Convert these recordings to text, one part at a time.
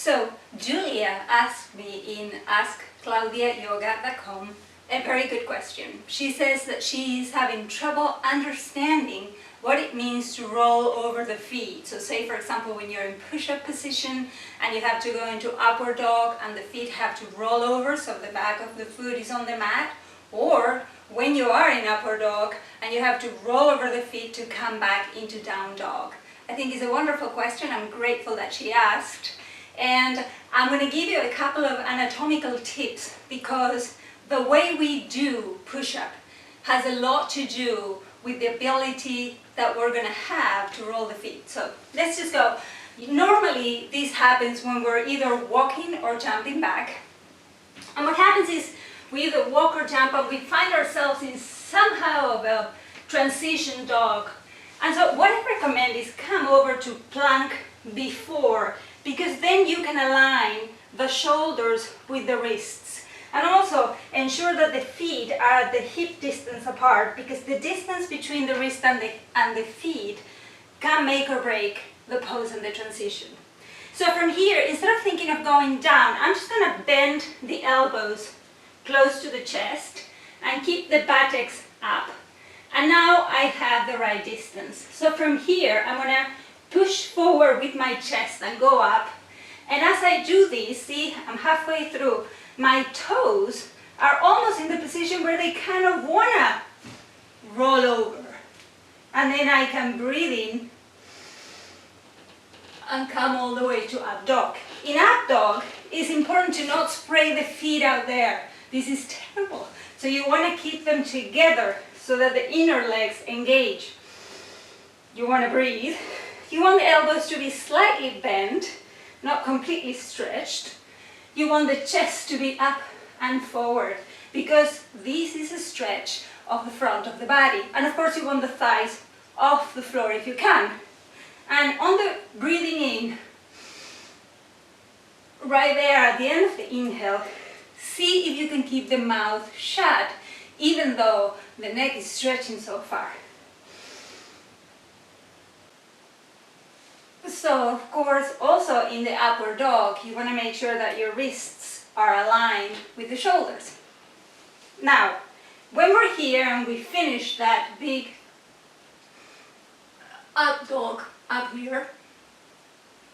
So Julia asked me in askclaudiayoga.com a very good question. She says that she's having trouble understanding what it means to roll over the feet. So say for example when you're in push-up position and you have to go into upward dog and the feet have to roll over so the back of the foot is on the mat, or when you are in upward dog and you have to roll over the feet to come back into down dog. I think it's a wonderful question. I'm grateful that she asked. And I'm going to give you a couple of anatomical tips because the way we do push-up has a lot to do with the ability that we're going to have to roll the feet. So let's just go. Normally this happens when we're either walking or jumping back. And what happens is we either walk or jump and we find ourselves in somehow of a transition dog. And so what I recommend is come over to plank before, because then you can align the shoulders with the wrists. And also ensure that the feet are at the hip distance apart, because the distance between the wrist and the feet can make or break the pose and the transition. So from here, instead of thinking of going down, I'm just going to bend the elbows close to the chest and keep the buttocks up. And now I have the right distance. So from here, I'm going to push forward with my chest and go up. And as I do this, see, I'm halfway through, my toes are almost in the position where they kind of want to roll over. And then I can breathe in and come all the way to up dog. In up dog, it's important to not spray the feet out there. This is terrible. So you want to keep them together so that the inner legs engage. You want to breathe. You want the elbows to be slightly bent, not completely stretched. You want the chest to be up and forward, because this is a stretch of the front of the body. And of course you want the thighs off the floor if you can. And on the breathing in, right there at the end of the inhale, see if you can keep the mouth shut, even though the neck is stretching so far. So of course, also in the upward dog, you want to make sure that your wrists are aligned with the shoulders. Now, when we're here and we finish that big up dog up here,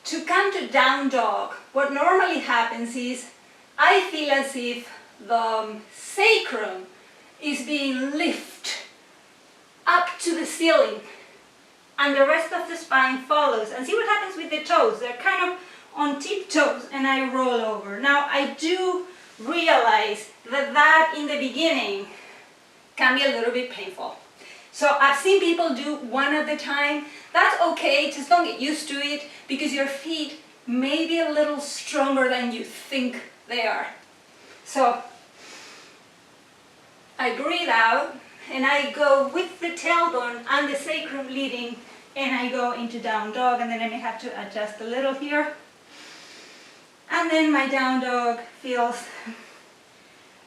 to come to down dog, what normally happens is I feel as if the sacrum is being lifted up to the ceiling, and the rest of the spine follows. And see what happens with the toes. They're kind of on tiptoes and I roll over. Now I do realize that in the beginning can be a little bit painful. So I've seen people do one at a time. That's okay, just don't get used to it, because your feet may be a little stronger than you think they are. So I breathe out and I go with the tailbone and the sacrum leading, and I go into down dog, and then I may have to adjust a little here. And then my down dog feels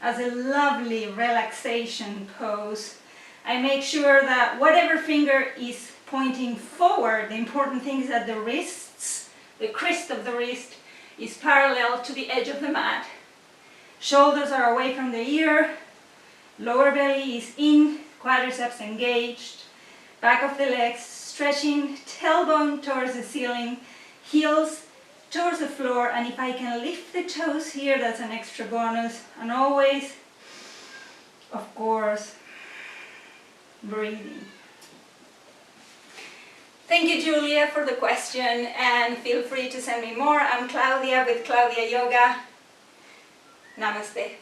as a lovely relaxation pose. I make sure that whatever finger is pointing forward, the important thing is that the wrists, the crest of the wrist, is parallel to the edge of the mat. Shoulders are away from the ear, lower belly is in, quadriceps engaged, back of the legs stretching, tailbone towards the ceiling, heels towards the floor, and if I can lift the toes here, that's an extra bonus. And always, of course, breathing. Thank you, Julia, for the question, and feel free to send me more. I'm Claudia with Claudia Yoga. Namaste.